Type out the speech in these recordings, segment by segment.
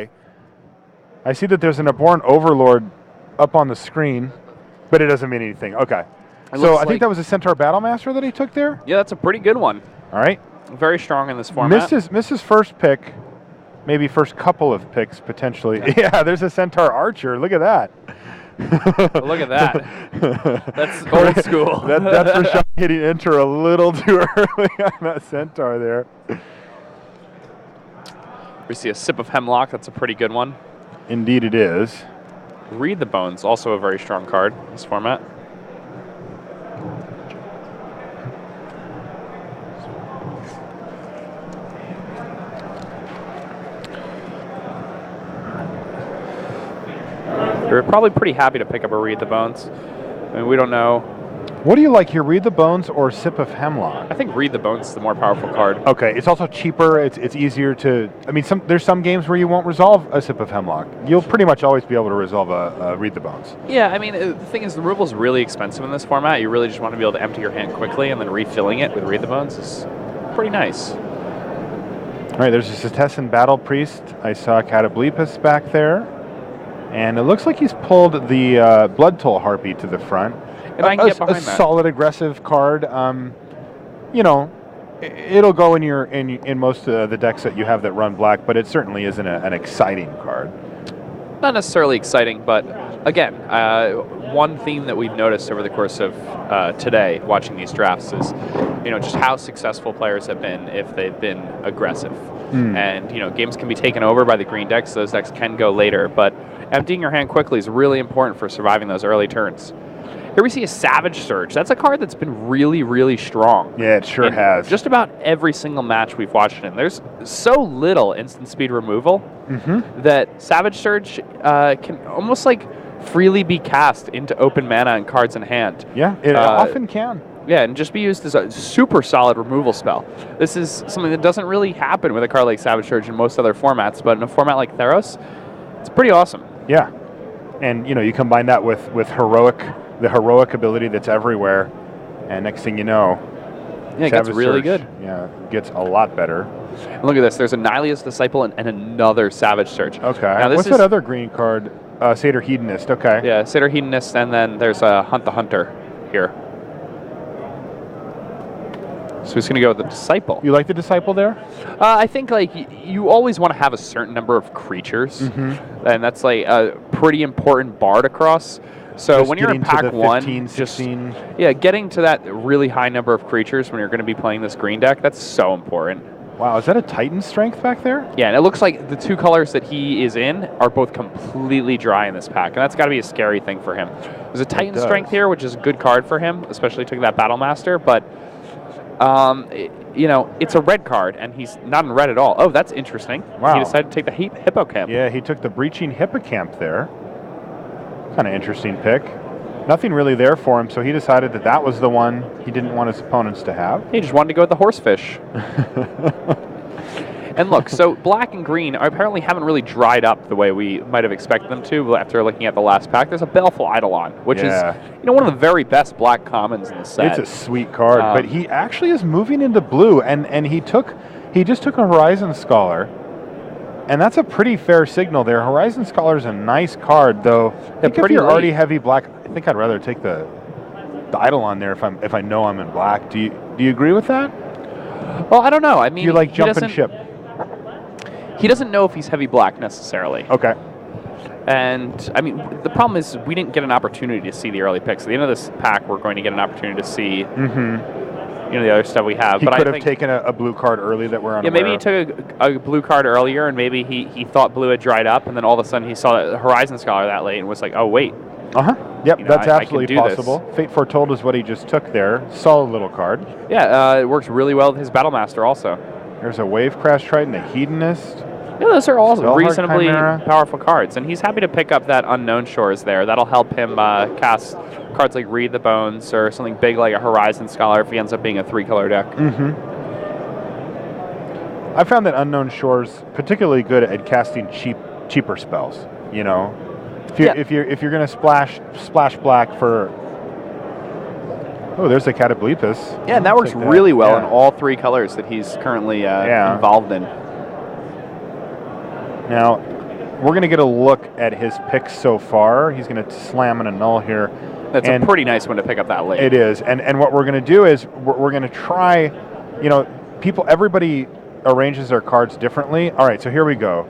Okay. I see that there's an Abhorrent Overlord up on the screen, but it doesn't mean anything. Okay. So I think that was a Centaur Battlemaster that he took there? Yeah, that's a pretty good one. All right. Very strong in this format. Missed his first pick, maybe first couple of picks potentially. Yeah, there's a Centaur Archer. Look at that. Look at that. That's old school. That's for sure hitting enter a little too early on that Centaur there. We see a Sip of Hemlock. That's a pretty good one. Indeed it is. Read the Bones, also a very strong card in this format. We're probably pretty happy to pick up a Read the Bones. I mean, we don't know. What do you like here, Read the Bones or Sip of Hemlock? I think Read the Bones is the more powerful card. Okay, it's also cheaper. It's easier to. I mean, there's some games where you won't resolve a Sip of Hemlock. You'll pretty much always be able to resolve a Read the Bones. Yeah, I mean, the thing is, the removal is really expensive in this format. You really just want to be able to empty your hand quickly, and then refilling it with Read the Bones is pretty nice. All right, there's a Setessan Battle Priest. I saw Catoblepus back there. And it looks like he's pulled the Blood Toll Harpy to the front. And I can get behind that. A solid aggressive card. You know, it'll go in most of the decks that you have that run black, but it certainly isn't an exciting card. Not necessarily exciting, but again, one theme that we've noticed over the course of today, watching these drafts, is just how successful players have been if they've been aggressive. And games can be taken over by the green decks. Those decks can go later, but emptying your hand quickly is really important for surviving those early turns. Here we see a Savage Surge. That's a card that's been really, really strong. Yeah, it sure has. Just about every single match we've watched in. There's so little instant speed removal that Savage Surge can almost like freely be cast into open mana and cards in hand. Yeah, it often can. Yeah, and just be used as a super solid removal spell. This is something that doesn't really happen with a card like Savage Surge in most other formats, but in a format like Theros, it's pretty awesome. Yeah, and you combine that with the heroic ability that's everywhere, and next thing you know, yeah, it gets really good. Yeah, gets a lot better. And look at this. There's a Nihilious Disciple and another Savage Surge. Okay. Now, what's that other green card? Satyr Hedonist. Okay. Yeah, Satyr Hedonist, and then there's a Hunt the Hunter here. So he's going to go with the Disciple. You like the Disciple there? I think you always want to have a certain number of creatures, and that's like a pretty important bar to cross. So just when you're in pack 15, one, 16. Getting to that really high number of creatures when you're going to be playing this green deck, that's so important. Wow, is that a Titan Strength back there? Yeah, and it looks like the two colors that he is in are both completely dry in this pack, and that's got to be a scary thing for him. There's a Titan Strength here, which is a good card for him, especially took that Battlemaster, but it's a red card, and he's not in red at all. Oh, that's interesting. Wow. He decided to take the Hippocamp. Yeah, he took the Breaching Hippocamp there. Kind of interesting pick. Nothing really there for him, so he decided that was the one he didn't want his opponents to have. He just wanted to go with the Horsefish. And look, so black and green apparently haven't really dried up the way we might have expected them to after looking at the last pack. There's a Baleful Eidolon, which is one of the very best black commons in the set. It's a sweet card, but he actually is moving into blue, and he just took a Horizon Scholar, and that's a pretty fair signal there. Horizon Scholar is a nice card, though. I think if you're already heavy black, I think I'd rather take the Eidolon there if I know I'm in black. Do you agree with that? Well, I don't know. I mean, do you like jump and ship? He doesn't know if he's heavy black necessarily. Okay. And, I mean, the problem is we didn't get an opportunity to see the early picks. At the end of this pack, we're going to get an opportunity to see the other stuff we have. He could have taken a blue card early that we're unaware. Yeah, maybe he took a blue card earlier, and maybe he thought blue had dried up, and then all of a sudden he saw the Horizon Scholar that late and was like, oh, wait. Yep, that's absolutely possible. Fate Foretold is what he just took there. Solid little card. Yeah, it works really well with his Battlemaster also. There's a Wave Crash Triton, a Hedonist. Yeah, those are all reasonably Chimera. powerful cards, and he's happy to pick up that Unknown Shores there. That'll help him cast cards like Read the Bones or something big like a Horizon Scholar if he ends up being a 3-color deck. I found that Unknown Shores particularly good at casting cheaper spells. If you're going to splash black for. Oh, there's a Catoblepus. Yeah, and that works really well in all 3 colors that he's currently involved in. Now, we're going to get a look at his picks so far. He's going to slam in a null here. That's a pretty nice one to pick up that late. It is. And what we're going to do is we're going to try, everybody arranges their cards differently. All right, so here we go.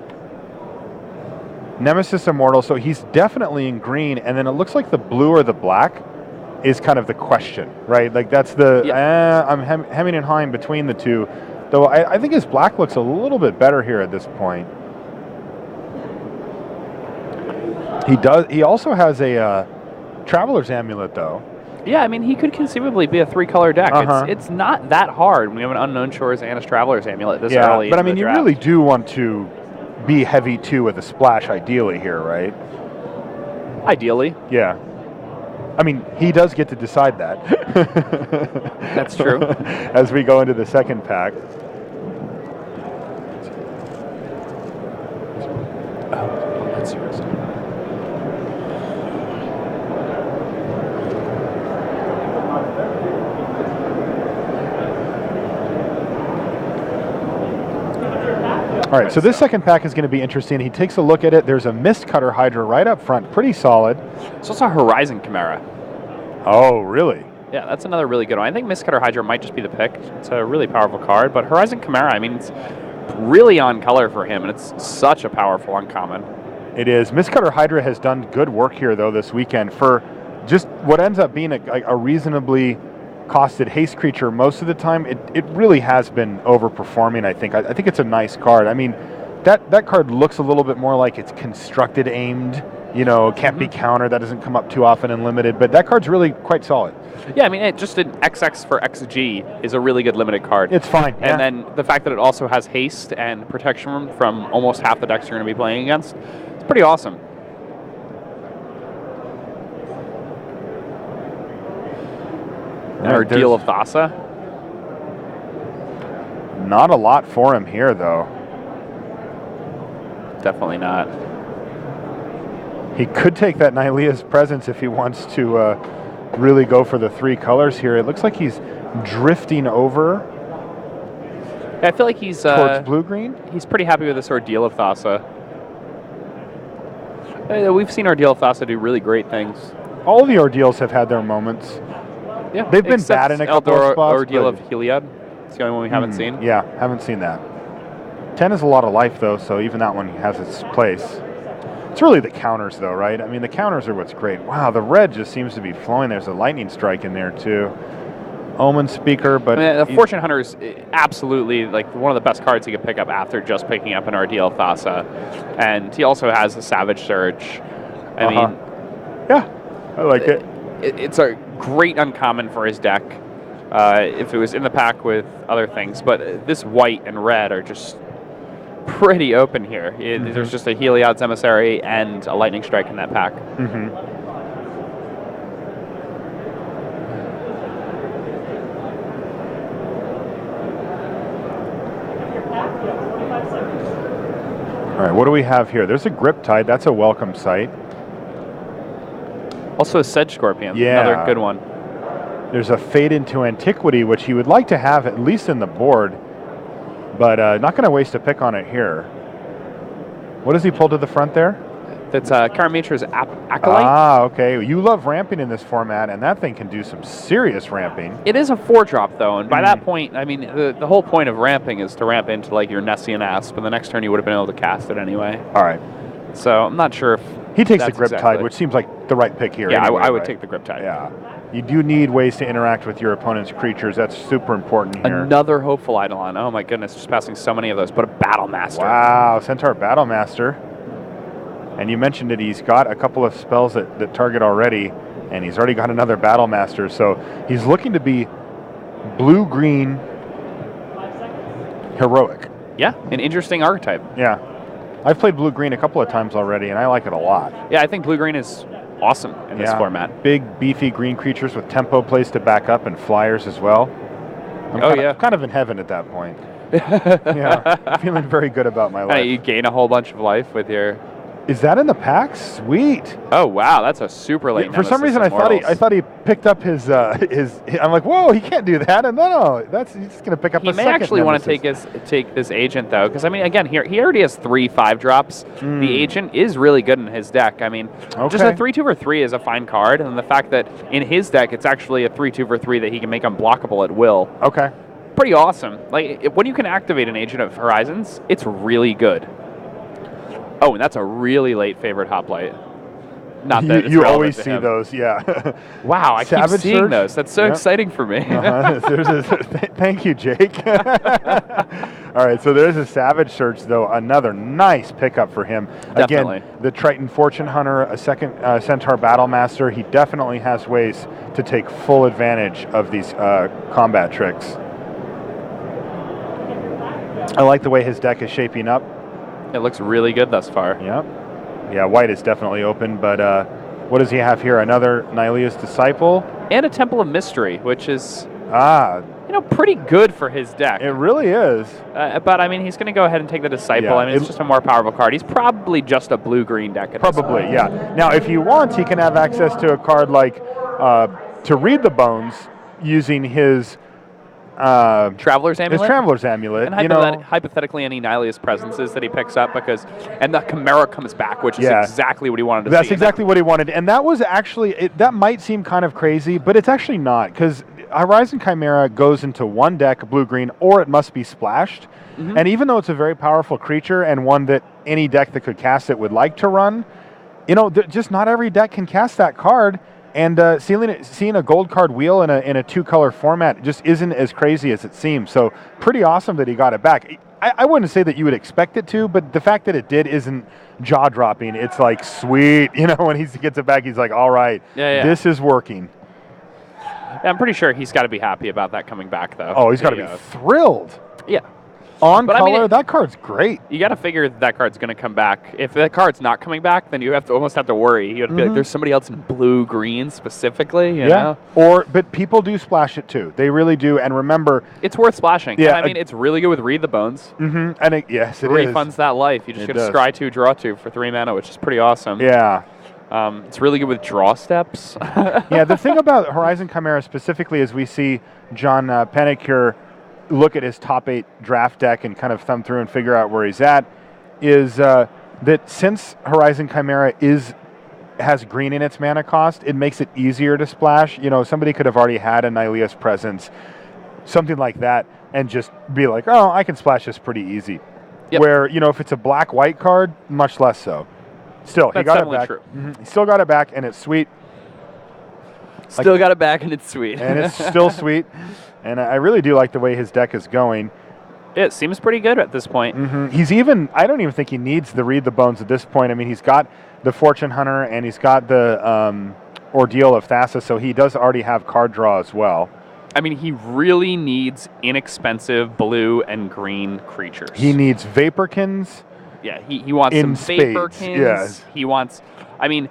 Nemesis Immortal, so he's definitely in green, and then it looks like the blue or the black is kind of the question, right? Like that's I'm hemming and hawing between the two, though I think his black looks a little bit better here at this point. He also has a Traveler's Amulet, though. Yeah, I mean, he could conceivably be a 3-color deck. It's not that hard when you have an Unknown Shores and a Traveler's Amulet this early. But I mean, you really do want to be heavy 2 with a splash, ideally here, right? Ideally. Yeah. I mean, he does get to decide that. That's true. As we go into the second pack. Oh, that's yours. All right, so this second pack is going to be interesting. He takes a look at it. There's a Mist Cutter Hydra right up front, pretty solid. It's also a Horizon Chimera. Oh, really? Yeah, that's another really good one. I think Mist Cutter Hydra might just be the pick. It's a really powerful card, but Horizon Chimera, I mean, it's really on color for him, and it's such a powerful uncommon. It is. Mist Cutter Hydra has done good work here, though, this weekend for just what ends up being a reasonably costed haste creature. Most of the time it really has been overperforming. I think it's a nice card. I mean, that card looks a little bit more like it's constructed aimed, can't be countered. That doesn't come up too often in limited, but that card's really quite solid. Yeah, I mean, just an XX for XG is a really good limited card. It's fine. And then the fact that it also has haste and protection from almost half the decks you're going to be playing against, it's pretty awesome. Or Deal of Thassa. Not a lot for him here, though. Definitely not. He could take that Nylea's Presence if he wants to really go for the 3 colors here. It looks like he's drifting over. Yeah, I feel like he's towards blue-green. He's pretty happy with this Ordeal of Thassa. We've seen Ordeal of Thassa do really great things. All the Ordeals have had their moments. Yeah, they've been bad in a couple of spots. Ordeal of Heliod. It's the only one we haven't seen. Yeah, haven't seen that. 10 is a lot of life, though, so even that one has its place. It's really the counters, though, right? I mean, the counters are what's great. Wow, the red just seems to be flowing. There's a Lightning Strike in there, too. Omen Speaker, but... I mean, the Fortune Hunter is absolutely like one of the best cards you can pick up after just picking up an Ordeal of Thassa. And he also has a Savage Surge. I mean... Yeah, I like it. It's a great uncommon for his deck if it was in the pack with other things, but this white and red are just pretty open here. There's just a Heliod's Emissary and a Lightning Strike in that pack. All right, what do we have here? There's a Grip Tide. That's a welcome sight. Also a Sedge Scorpion, yeah. Another good one. There's a Fade into Antiquity, which he would like to have at least in the board, but not going to waste a pick on it here. What does he pull to the front there? That's Karametra's Acolyte. Ah, okay. You love ramping in this format, and that thing can do some serious ramping. It is a 4-drop, though, and by that point, I mean, the whole point of ramping is to ramp into, like, your Nessian Asp, and the next turn you would have been able to cast it anyway. All right. So I'm not sure if... He takes the Grip Tide, which seems like the right pick here. Yeah, anyway, I would take the Grip Tide. Yeah. You do need ways to interact with your opponent's creatures. That's super important here. Another Hopeful Eidolon. Oh my goodness, just passing so many of those. But a Battle Master. Wow, Centaur Battle Master. And you mentioned it, he's got a couple of spells that target already, and he's already got another Battle Master. So he's looking to be blue-green heroic. Yeah, an interesting archetype. Yeah. I've played blue-green a couple of times already, and I like it a lot. Yeah, I think blue-green is awesome in this format. Big, beefy green creatures with tempo plays to back up and flyers as well. I'm kind of in heaven at that point. Yeah, feeling very good about my life. You gain a whole bunch of life with your Is that in the pack? Sweet. Oh wow, that's a super late. For some reason, I thought he picked up his. I'm like, whoa, he can't do that. And no, he's just gonna pick up. He may actually want to take this agent though, because I mean, again, here he already has 3 5-drops. The agent is really good in his deck. I mean, just a 3/2 for 3 is a fine card, and the fact that in his deck it's actually a 3/2 for 3 that he can make unblockable at will. Okay. Pretty awesome. Like when you can activate an Agent of Horizons, it's really good. Oh, and that's a really late favorite hoplight. Not that it's you always to see him. those, yeah. Wow, I keep seeing those. That's so exciting for me. Thank you, Jake. All right, so there's a Savage Search, though. Another nice pickup for him. Definitely. Again, the Triton Fortune Hunter, a second Centaur Battlemaster. He definitely has ways to take full advantage of these combat tricks. I like the way his deck is shaping up. It looks really good thus far. Yep. Yeah, white is definitely open, but what does he have here? Another Nylea's Disciple? And a Temple of Mystery, which is pretty good for his deck. It really is. But, I mean, he's going to go ahead and take the Disciple. Yeah, I mean, it's just a more powerful card. He's probably just a blue-green deck at this point. Yeah. Now, if he wants, he can have access to a card like to read the bones using his... Traveler's Amulet? His Traveler's Amulet. And hypothetically, any Nylea's Presences that he picks up, and the Chimera comes back, which is exactly what he wanted to see. That's exactly what he wanted. And that was actually, that might seem kind of crazy, but it's actually not, because Horizon Chimera goes into one deck, blue-green, or it must be splashed. And even though it's a very powerful creature and one that any deck that could cast it would like to run, just not every deck can cast that card. And seeing a gold card wheel in a 2-color format just isn't as crazy as it seems. So pretty awesome that he got it back. I wouldn't say that you would expect it to, but the fact that it did isn't jaw-dropping. It's like, sweet. When he gets it back, he's like, all right, this is working. Yeah, I'm pretty sure he's got to be happy about that coming back, though. Oh, he's got to be thrilled. Yeah. On color, I mean, that card's great. You got to figure that card's going to come back. If that card's not coming back, then you almost have to worry. You have to be like, there's somebody else in blue-green specifically. You know? But people do splash it too. They really do. And remember, it's worth splashing. Yeah, and I mean, it's really good with Read the Bones. And it refunds that life. You just get a scry 2, draw 2 for 3 mana, which is pretty awesome. Yeah. It's really good with draw steps. Yeah. The thing about Horizon Chimera specifically is we see John Penick here look at his top 8 draft deck and kind of thumb through and figure out where he's at, is that since Horizon Chimera has green in its mana cost, it makes it easier to splash. Somebody could have already had a Nylea's Presence, something like that, and just be like, oh, I can splash this pretty easy. Yep. Where, if it's a black-white card, much less so. Still, he got it back. True. He still got it back, and it's sweet. Still got it back, and it's sweet. And it's still sweet. And I really do like the way his deck is going. It seems pretty good at this point. I don't even think he needs the Read the Bones at this point. I mean, he's got the Fortune Hunter and he's got the Ordeal of Thassa, so he does already have card draw as well. I mean, he really needs inexpensive blue and green creatures. He needs Vaporkins. Yeah, he wants some Vaporkins. Yes. He wants, I mean,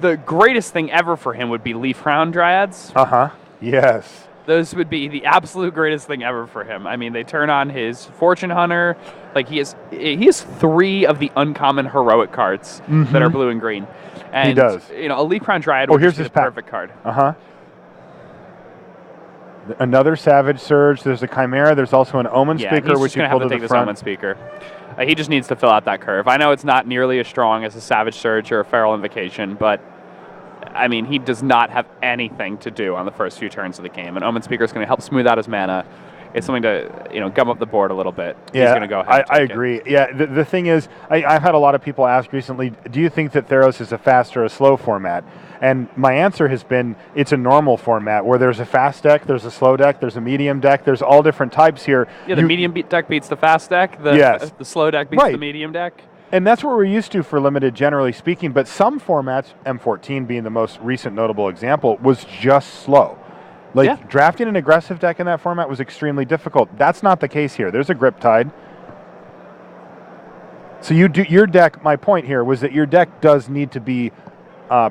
the greatest thing ever for him would be Leaf Crown Dryads. Yes. Those would be the absolute greatest thing ever for him. I mean, they turn on his Fortune Hunter. Like he has 3 of the uncommon heroic cards that are blue and green. And, he does. A Leaf Crown Dryad would be the perfect card. Another Savage Surge. There's a Chimera. There's also an Omen Speaker, which you pull to the front. This Omen Speaker. He just needs to fill out that curve. I know it's not nearly as strong as a Savage Surge or a Feral Invocation, but I mean, he does not have anything to do on the first few turns of the game. And Omen Speaker is going to help smooth out his mana. It's something to, gum up the board a little bit. Yeah, he's going to go ahead. I agree. Yeah, the thing is, I've had a lot of people ask recently, do you think that Theros is a fast or a slow format? And my answer has been, it's a normal format where there's a fast deck, there's a slow deck, there's a medium deck, there's all different types here. Yeah, the medium deck beats the fast deck. The slow deck beats the medium deck. And that's what we're used to for Limited, generally speaking. But some formats, M14 being the most recent notable example, was just slow. Drafting an aggressive deck in that format was extremely difficult. That's not the case here. There's a Griptide. So your deck, my point here was that your deck does need to be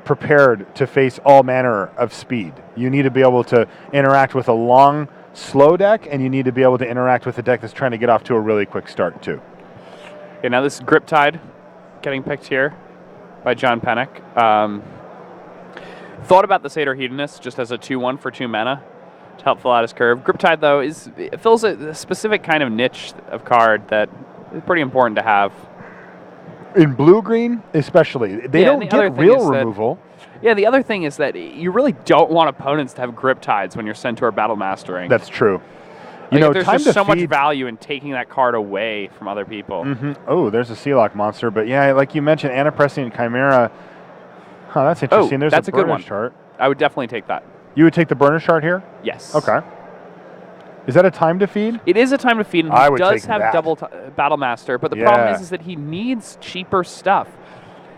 prepared to face all manner of speed. You need to be able to interact with a long, slow deck, and you need to be able to interact with a deck that's trying to get off to a really quick start, too. Okay, now this Griptide getting picked here. by John Penick. Thought about the Satyr Hedonist just as a 2/1 for 2 mana to help fill out his curve. Griptide, though, it fills a specific kind of niche of card that is pretty important to have. In blue-green, especially. They don't get real removal. The other thing is that you really don't want opponents to have Griptides when you're Centaur Battle Mastering. That's true. There's just so much value in taking that card away from other people. Oh, there's a Sealock monster. But yeah, like you mentioned, Anaprescient Chimera. Huh, that's interesting. There's that's a good one. chart. I would definitely take that. You would take the burnish chart here? Yes. Okay. Is that a time to feed? It is a time to feed, and he does have double Battle Master, but the problem is that he needs cheaper stuff.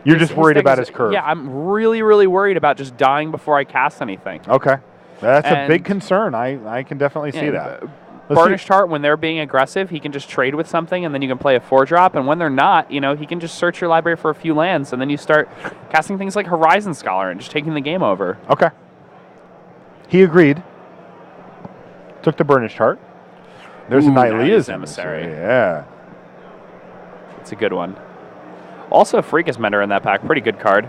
You're just worried about his curve. Yeah, I'm really, really worried about just dying before I cast anything. Okay. That's a big concern. I can definitely see that. Burnish Chart, when they're being aggressive, he can just trade with something, and then you can play a 4-drop. And when they're not, he can just search your library for a few lands, and then you start casting things like Horizon Scholar and just taking the game over. Okay. He agreed. Took the Burnish Chart. There's a Nylea's Emissary. Yeah. It's a good one. Also, Freakus Mender in that pack. Pretty good card.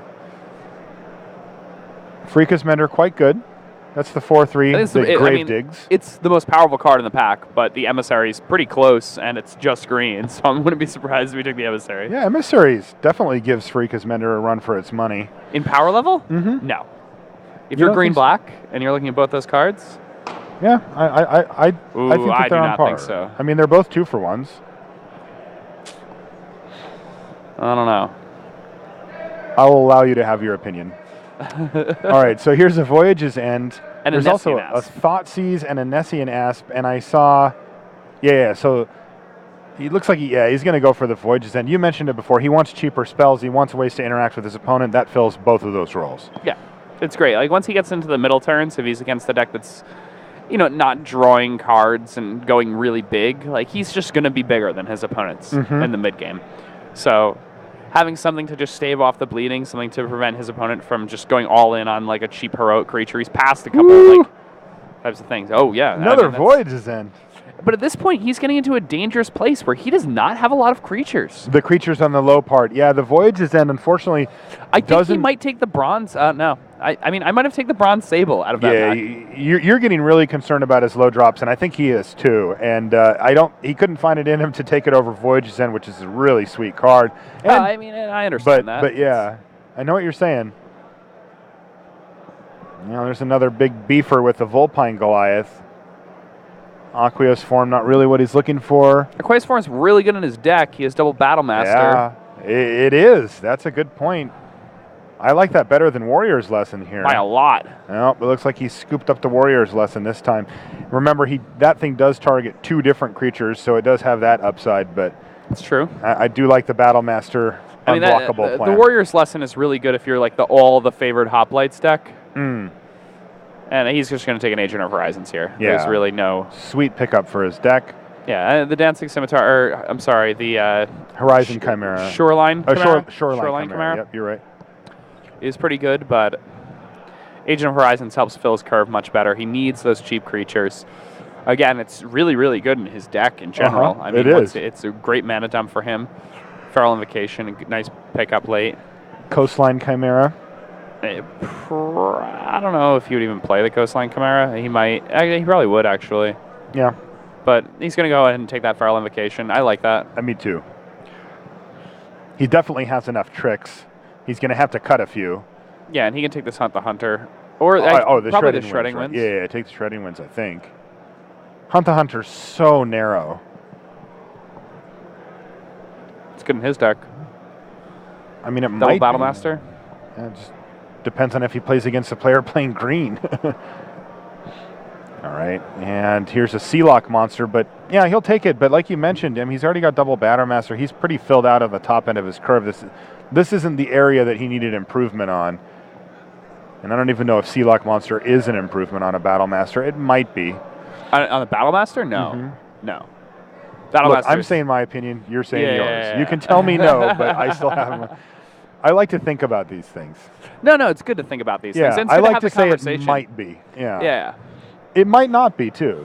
Freakus Mender, quite good. That's the 4/3, the Grave Digs. It's the most powerful card in the pack, but the Emissary is pretty close, and it's just green, so I wouldn't be surprised if we took the Emissary. Yeah, Emissaries definitely gives Freakus Mender a run for its money. In power level? No. If you're green-black, and you're looking at both those cards? Yeah, I think that they're on par. Think so. I mean, they're both 2-for-1s. I don't know. I'll allow you to have your opinion. All right, so here's a Voyage's End. And there's also a Thoughtseize and a Nessian Asp, and I saw, so he looks like he's going to go for the Voyage's End. You mentioned it before. He wants cheaper spells. He wants ways to interact with his opponent. That fills both of those roles. Yeah, it's great. Like, once he gets into the middle turns, if he's against a deck that's, not drawing cards and going really big, like, he's just going to be bigger than his opponents in the mid-game. So having something to just stave off the bleeding, something to prevent his opponent from just going all in on like a cheap heroic creature. He's passed a couple of types of things. Oh yeah, another Voyage's End. But at this point, he's getting into a dangerous place where he does not have a lot of creatures. The creatures on the low part, the Voyage's End, unfortunately, I think he might take the bronze. No, I mean, I might have taken the bronze Sable out of that pack. You're getting really concerned about his low drops, and I think he is too. And he couldn't find it in him to take it over Voyage's End, which is a really sweet card. And, I understand that. But yeah, I know what you're saying. There's another big beefer with the Vulpine Goliath. Aqueous form, not really what he's looking for. Aqueous form is really good in his deck. He has double Battle Master. Yeah, it is. That's a good point. I like that better than Warrior's Lesson here. By a lot. Well, it looks like he scooped up the Warrior's Lesson this time. Remember, that thing does target 2 different creatures, so it does have that upside, but it's true. I do like the Battle Master unblockable plan. The Warrior's Lesson is really good if you're like the favored Hoplites deck. And he's just going to take an Agent of Horizons here. Yeah. There's really no... Sweet pickup for his deck. Yeah, the Dancing Scimitar, the... Horizon Chimera. Shoreline Chimera. Shoreline Chimera. Yep, you're right. Is pretty good, but Agent of Horizons helps fill his curve much better. He needs those cheap creatures. Again, it's really, really good in his deck in general. I mean, it's a great mana dump for him. Feral Invocation, a nice pickup late. Coastline Chimera. I don't know if he would even play the Coastline Chimera. He might. He probably would, actually. Yeah. But he's going to go ahead and take that Feral Invocation. I like that. Me too. He definitely has enough tricks. He's going to have to cut a few. Yeah, and he can take this Hunt the Hunter. Or probably the Shredding Winds. Yeah, take the Shredding Winds, I think. Hunt the Hunter's so narrow. It's good in his deck. I mean, it might Double Battle Master? Yeah, it just depends on if he plays against a player playing green. All right, and here's a Sealock monster, but yeah, he'll take it. But like you mentioned, he's already got double Battle Master. He's pretty filled out of the top end of his curve. This isn't the area that he needed improvement on. And I don't even know if Sealock monster is an improvement on a Battle Master. It might be. On the Battle Master? No. No. Look, I'm saying my opinion. You're saying yours. You can tell me no, but I still haven't. I like to think about these things. No, it's good to think about these things. I like to say it might be. Yeah. Yeah. It might not be, too.